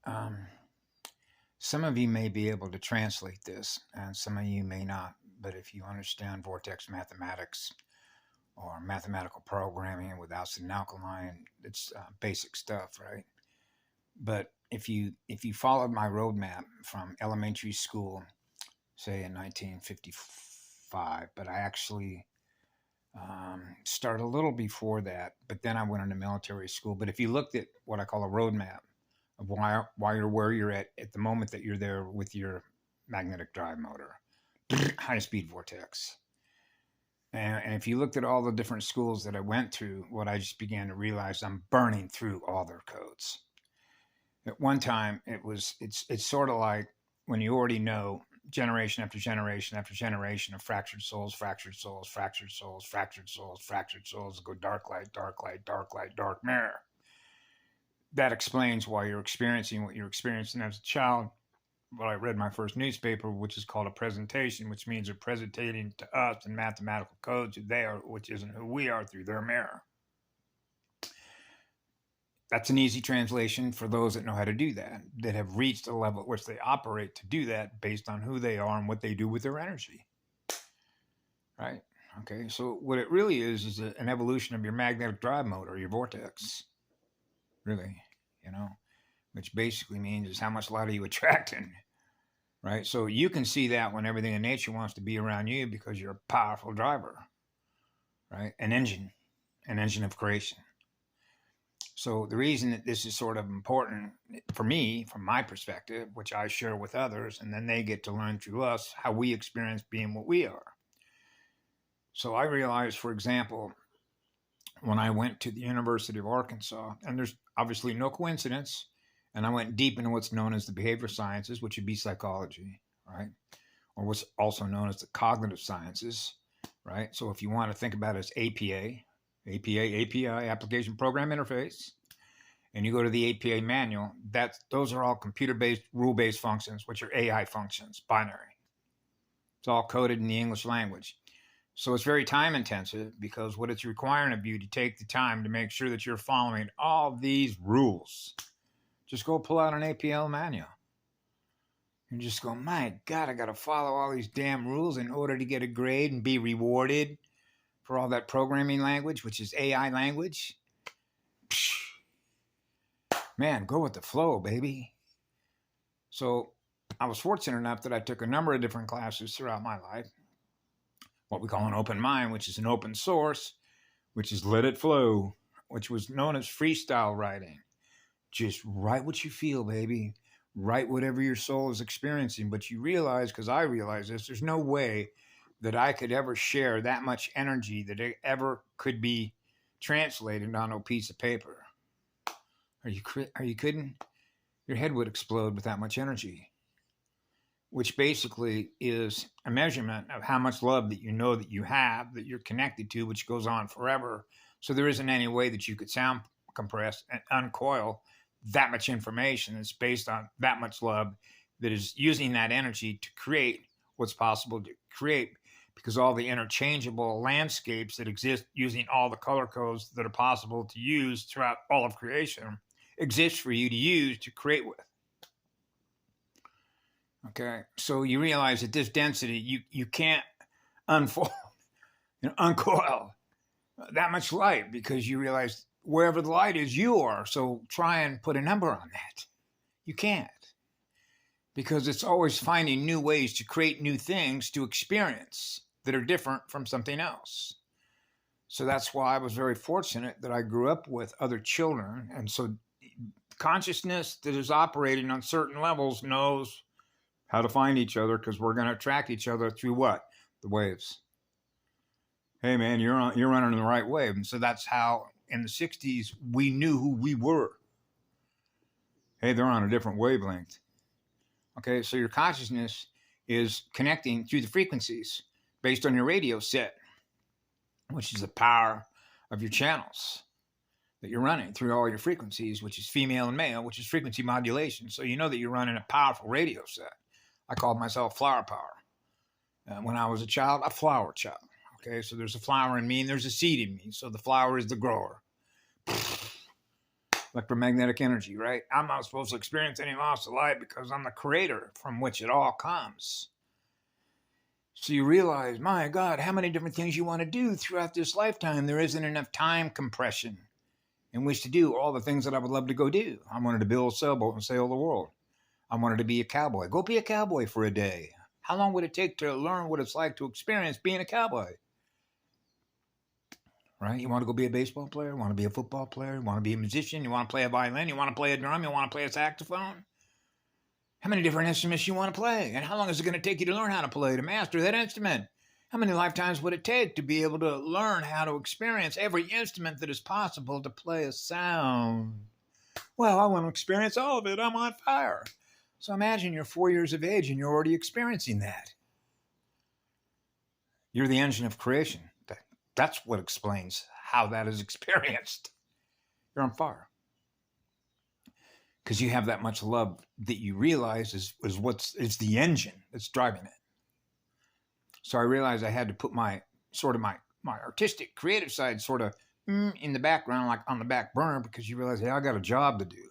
Um, some of you may be able to translate this, and some of you may not. But if you understand vortex mathematics or mathematical programming with acid and alkaline, it's basic stuff, right? But if you followed my roadmap from elementary school, say in 1955, but I actually started a little before that. But then I went into military school. But if you looked at what I call a roadmap of why you're where you're at the moment that you're there with your magnetic drive motor, high speed vortex. And if you looked at all the different schools that I went through, what I just began to realize, I'm burning through all their codes. At one time, it's sort of like when you already know generation after generation after generation of fractured souls, fractured souls, fractured souls, fractured souls, fractured souls go dark light, dark light, dark light, dark mirror. That explains why you're experiencing what you're experiencing as a child. Well, I read my first newspaper, which is called a presentation, which means they're presenting to us in mathematical codes who they are, which isn't who we are, through their mirror. That's an easy translation for those that know how to do that, that have reached a level at which they operate to do that based on who they are and what they do with their energy. Right? Okay, so what it really is an evolution of your magnetic drive motor, your vortex. Really, which basically means is how much light are you attracting, right? So you can see that when everything in nature wants to be around you because you're a powerful driver, right? An engine of creation. So the reason that this is sort of important for me, from my perspective, which I share with others, and then they get to learn through us how we experience being what we are. So I realized, for example, when I went to the University of Arkansas, and there's obviously no coincidence, and I went deep into what's known as the behavioral sciences, which would be psychology, right? Or what's also known as the cognitive sciences, right? So if you want to think about it as API, Application Program Interface, and you go to the APA manual, those are all computer-based, rule-based functions, which are AI functions, binary. It's all coded in the English language. So it's very time intensive because what it's requiring of you to take the time to make sure that you're following all these rules. Just go pull out an APL manual and just go, my God, I got to follow all these damn rules in order to get a grade and be rewarded for all that programming language, which is AI language. Man, go with the flow, baby. So I was fortunate enough that I took a number of different classes throughout my life. What we call an open mind, which is an open source, which is let it flow, which was known as freestyle writing. Just write what you feel, baby. Write whatever your soul is experiencing. But you realize, because I realize this, there's no way that I could ever share that much energy that it ever could be translated on a piece of paper. Are you kidding? Your head would explode with that much energy, which basically is a measurement of how much love that you know that you have, that you're connected to, which goes on forever. So there isn't any way that you could sound compress and uncoil that much information that's based on that much love that is using that energy to create what's possible to create, because all the interchangeable landscapes that exist using all the color codes that are possible to use throughout all of creation exist for you to use to create with. Okay, so you realize that this density, you can't unfold, uncoil that much light, because you realize wherever the light is, you are. So try and put a number on that. You can't, because it's always finding new ways to create new things to experience that are different from something else. So that's why I was very fortunate that I grew up with other children. And so consciousness that is operating on certain levels knows how to find each other, because we're going to attract each other through what? The waves. Hey man, you're running the right wave. And so that's how in the 60s we knew who we were. Hey, they're on a different wavelength. Okay, so your consciousness is connecting through the frequencies based on your radio set, which is the power of your channels that you're running through all your frequencies, which is female and male, which is frequency modulation. So you know that you're running a powerful radio set. I called myself flower power. When I was a child, a flower child. Okay, so there's a flower in me and there's a seed in me. So the flower is the grower. electromagnetic energy, right? I'm not supposed to experience any loss of light because I'm the creator from which it all comes. So you realize, my God, how many different things you want to do throughout this lifetime. There isn't enough time compression in which to do all the things that I would love to go do. I wanted to build a sailboat and sail the world. I wanted to be a cowboy. Go be a cowboy for a day. How long would it take to learn what it's like to experience being a cowboy? Right? You want to go be a baseball player? You want to be a football player? You want to be a musician? You want to play a violin? You want to play a drum? You want to play a saxophone? How many different instruments you want to play? And how long is it going to take you to learn how to play, to master that instrument? How many lifetimes would it take to be able to learn how to experience every instrument that is possible to play a sound? Well, I want to experience all of it. I'm on fire. So imagine you're 4 years of age and you're already experiencing that. You're the engine of creation. That's what explains how that is experienced. You're on fire. Because you have that much love that you realize is it's the engine that's driving it. So I realized I had to put my artistic, creative side sort of in the background, like on the back burner, because you realize, hey, I got a job to do.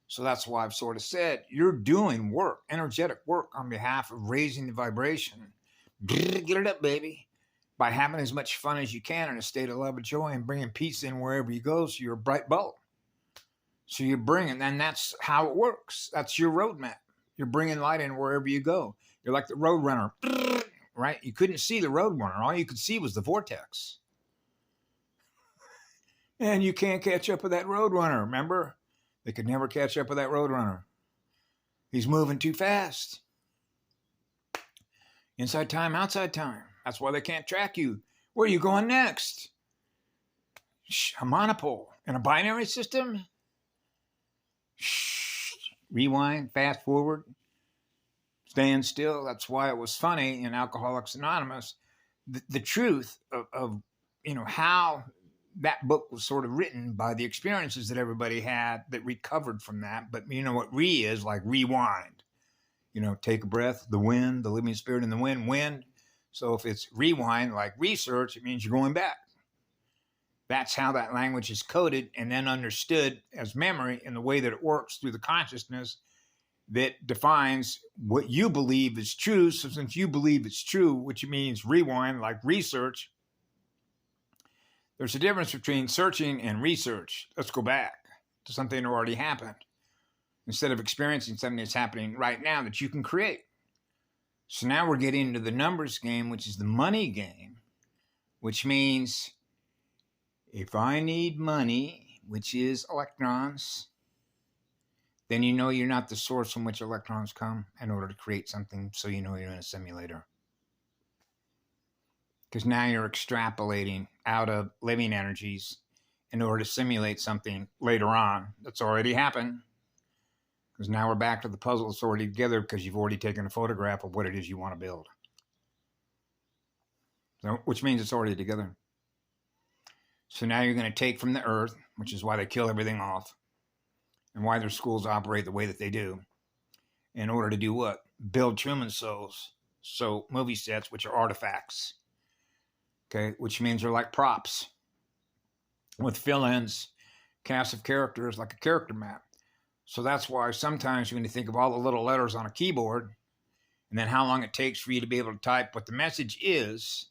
So that's why I've sort of said, you're doing work, energetic work on behalf of raising the vibration. Get it up, baby. By having as much fun as you can in a state of love and joy and bringing peace in wherever you go, so you're a bright bulb. So you're bringing, and that's how it works. That's your roadmap. You're bringing light in wherever you go. You're like the road runner, right? You couldn't see the road runner. All you could see was the vortex. And you can't catch up with that road runner, remember? They could never catch up with that road runner. He's moving too fast. Inside time, outside time. That's why they can't track you. Where are you going next? A monopole in a binary system? Rewind, fast forward, stand still. That's why it was funny in Alcoholics Anonymous. The truth of how that book was sort of written by the experiences that everybody had that recovered from that. But you know what is like rewind. Take a breath, the wind, the living spirit in the wind. So if it's rewind, like research, it means you're going back. That's how that language is coded and then understood as memory in the way that it works through the consciousness that defines what you believe is true. So since you believe it's true, which means rewind, like research, there's a difference between searching and research. Let's go back to something that already happened instead of experiencing something that's happening right now that you can create. So now we're getting into the numbers game, which is the money game, which means if I need money, which is electrons, then you're not the source from which electrons come in order to create something, so you're in a simulator. Because now you're extrapolating out of living energies in order to simulate something later on that's already happened. Because now we're back to the puzzle that's already together because you've already taken a photograph of what it is you want to build. So, which means it's already together. So now you're going to take from the earth, which is why they kill everything off, and why their schools operate the way that they do, in order to do what? Build Truman souls. So movie sets, which are artifacts, okay, which means they're like props with fill-ins, cast of characters, like a character map. So that's why sometimes when you think of all the little letters on a keyboard, and then how long it takes for you to be able to type what the message is,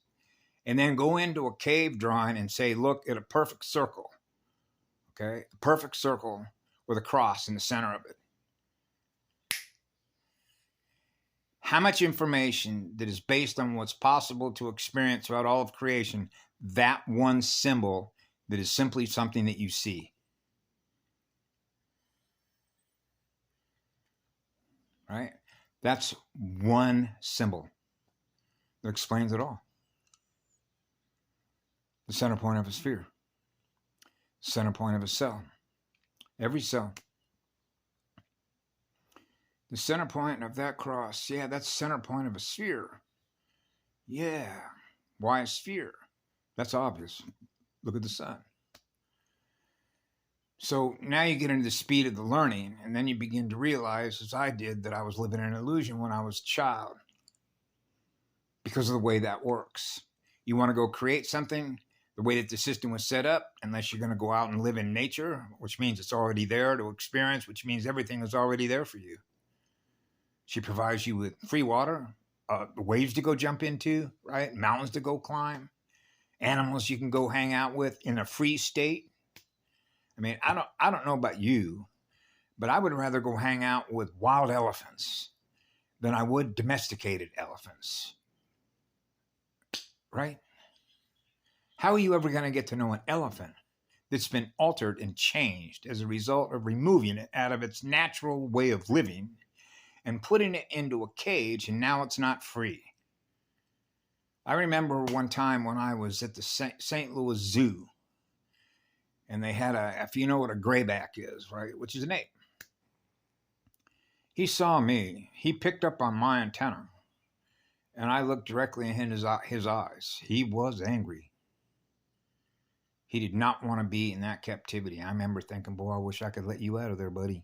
and then go into a cave drawing and say, look at a perfect circle, okay? A perfect circle with a cross in the center of it. How much information that is based on what's possible to experience throughout all of creation, that one symbol that is simply something that you see. Right? That's one symbol that explains it all. The center point of a sphere. Center point of a cell. Every cell. The center point of that cross. Yeah, that's the center point of a sphere. Yeah. Why a sphere? That's obvious. Look at the sun. So now you get into the speed of the learning, and then you begin to realize, as I did, that I was living in an illusion when I was a child because of the way that works. You want to go create something, the way that the system was set up, unless you're going to go out and live in nature, which means it's already there to experience, which means everything is already there for you. She provides you with free water, waves to go jump into, right? Mountains to go climb, animals you can go hang out with in a free state. I mean, I don't know about you, but I would rather go hang out with wild elephants than I would domesticated elephants, right? How are you ever going to get to know an elephant that's been altered and changed as a result of removing it out of its natural way of living and putting it into a cage, and now it's not free? I remember one time when I was at the St. Louis Zoo, and they had if you know what a grayback is, right, which is an ape. He saw me. He picked up on my antenna, and I looked directly in his eyes. He was angry. He did not want to be in that captivity. I remember thinking, boy, I wish I could let you out of there, buddy.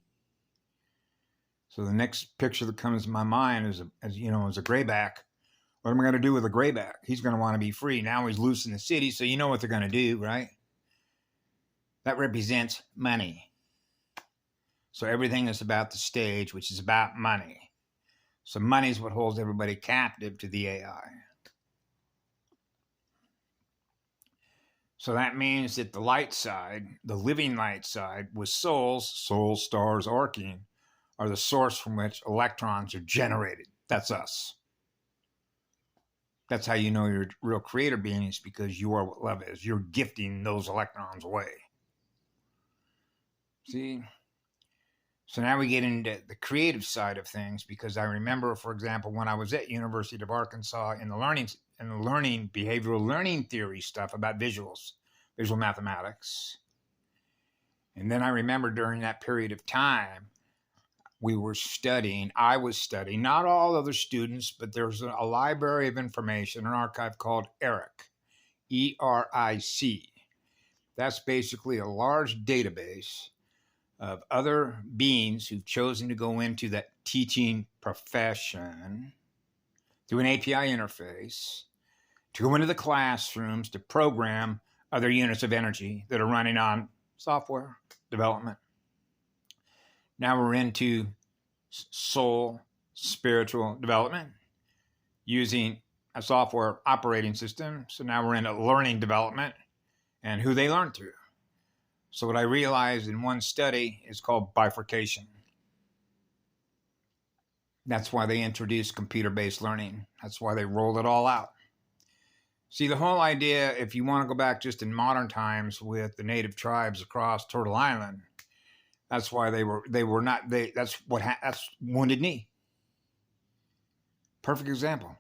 So the next picture that comes to my mind is, as a grayback. What am I going to do with a grayback? He's going to want to be free. Now he's loose in the city, so you know what they're going to do, right? That represents money. So everything is about the stage, which is about money. So money is what holds everybody captive to the AI. So that means that the light side, the living light side, with souls, stars, arcing, are the source from which electrons are generated. That's us. That's how you know you're a real creator beings, because you are what love is. You're gifting those electrons away. See? So now we get into the creative side of things, because I remember, for example, when I was at University of Arkansas in the learning behavioral learning theory stuff about visual mathematics. And then I remember during that period of time, I was studying, not all other students, but there's a library of information, an archive called ERIC, E-R-I-C. That's basically a large database of other beings who've chosen to go into that teaching profession through an API interface, to go into the classrooms to program other units of energy that are running on software development. Now we're into soul spiritual development using a software operating system. So now we're into learning development and who they learn through. So what I realized in one study is called bifurcation. That's why they introduced computer-based learning. That's why they rolled it all out. See, the whole idea, if you want to go back just in modern times with the native tribes across Turtle Island, that's why that's Wounded Knee. Perfect example.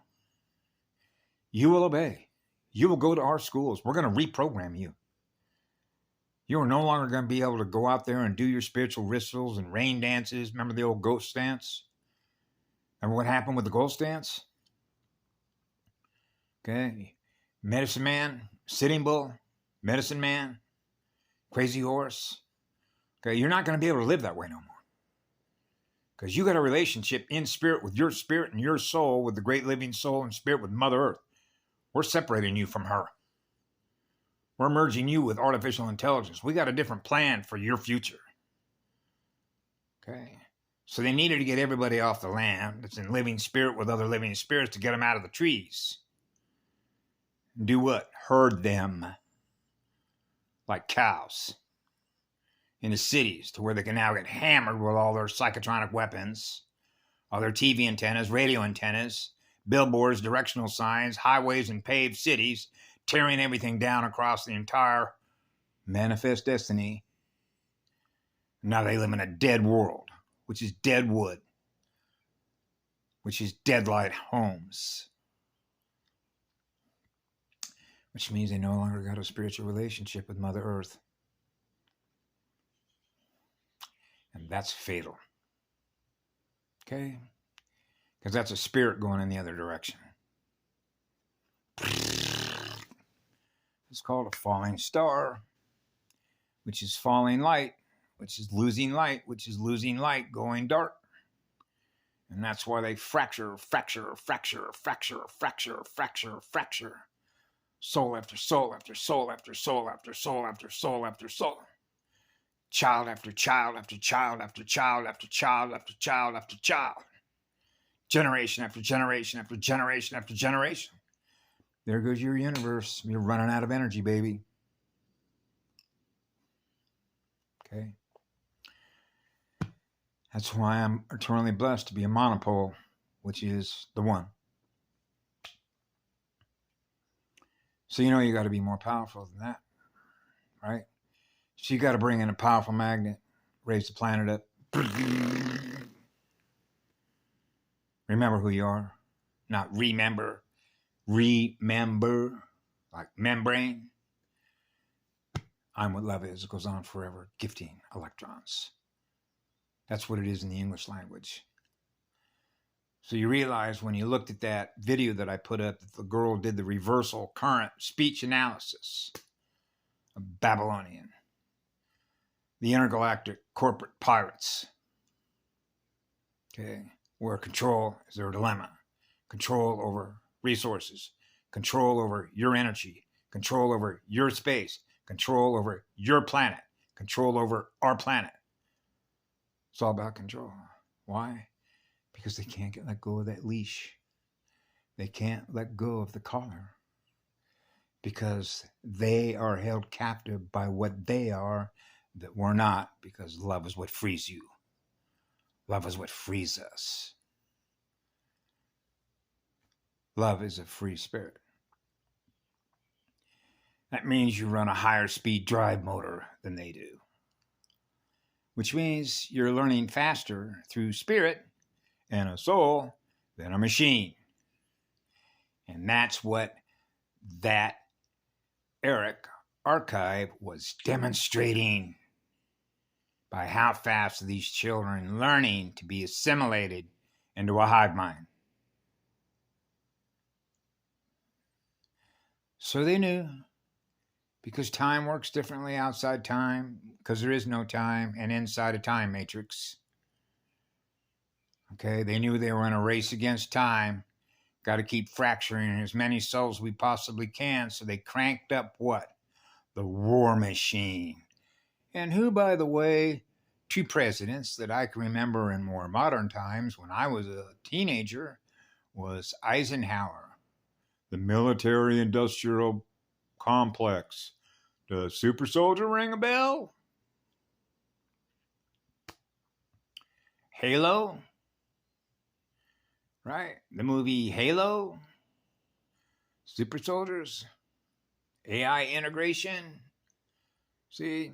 You will obey. You will go to our schools. We're going to reprogram you. You are no longer going to be able to go out there and do your spiritual rituals and rain dances. Remember the old ghost dance? Remember what happened with the ghost dance? Okay. Medicine man, Sitting Bull, Medicine man, Crazy Horse. Okay, you're not going to be able to live that way no more. Because you got a relationship in spirit with your spirit and your soul, with the great living soul and spirit with Mother Earth. We're separating you from her. We're merging you with artificial intelligence. We got a different plan for your future. Okay. So they needed to get everybody off the land that's in living spirit with other living spirits to get them out of the trees. Do what? Herd them like cows in the cities, to where they can now get hammered with all their psychotronic weapons, all their TV antennas, radio antennas, billboards, directional signs, highways, and paved cities, tearing everything down across the entire manifest destiny. Now they live in a dead world, which is dead wood, which is deadlight homes, which means they no longer got a spiritual relationship with Mother Earth. And that's fatal. Okay? Because that's a spirit going in the other direction. It's called a falling star, which is falling light, which is losing light, which is losing light, going dark. And that's why they fracture. Soul after soul after soul after soul after soul after soul after soul. Child after child after child after child after child after child after child. Generation after generation after generation after generation. There goes your universe. You're running out of energy, baby. Okay. That's why I'm eternally blessed to be a monopole, which is the one. So you got to be more powerful than that, right? So you got to bring in a powerful magnet, raise the planet up. Remember who you are, not remember. Remember, like membrane. I'm what love is. It goes on forever, gifting electrons. That's what it is in the English language. So you realize when you looked at that video that I put up that the girl did the reversal current speech analysis of Babylonian, the intergalactic corporate pirates, okay, where control is their dilemma. Control over resources, control over your energy, control over your space, control over your planet, control over our planet. It's all about control. Why? Because they can't let go of that leash. They can't let go of the collar. Because they are held captive by what they are that we're not, because love is what frees you. Love is what frees us. Love is a free spirit. That means you run a higher speed drive motor than they do, which means you're learning faster through spirit and a soul than a machine. And that's what that Eric archive was demonstrating by how fast these children learning to be assimilated into a hive mind. So they knew, because time works differently outside time, because there is no time, and inside a time matrix. Okay, they knew they were in a race against time. Got to keep fracturing as many souls we possibly can. So they cranked up what? The war machine. And who, by the way, two presidents that I can remember in more modern times when I was a teenager was Eisenhower, the military-industrial complex. Does Super Soldier ring a bell? Halo? Right? The movie Halo? Super Soldiers? AI integration? See?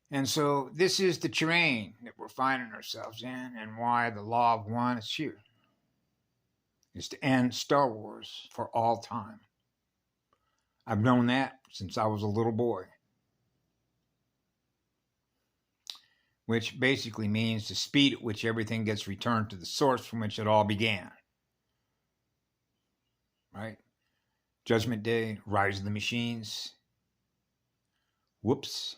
And so this is the terrain that we're finding ourselves in, and why the law of one is here. Is to end Star Wars for all time. I've known that since I was a little boy. Which basically means the speed at which everything gets returned to the source from which it all began. Right? Judgment Day, Rise of the Machines. Whoops.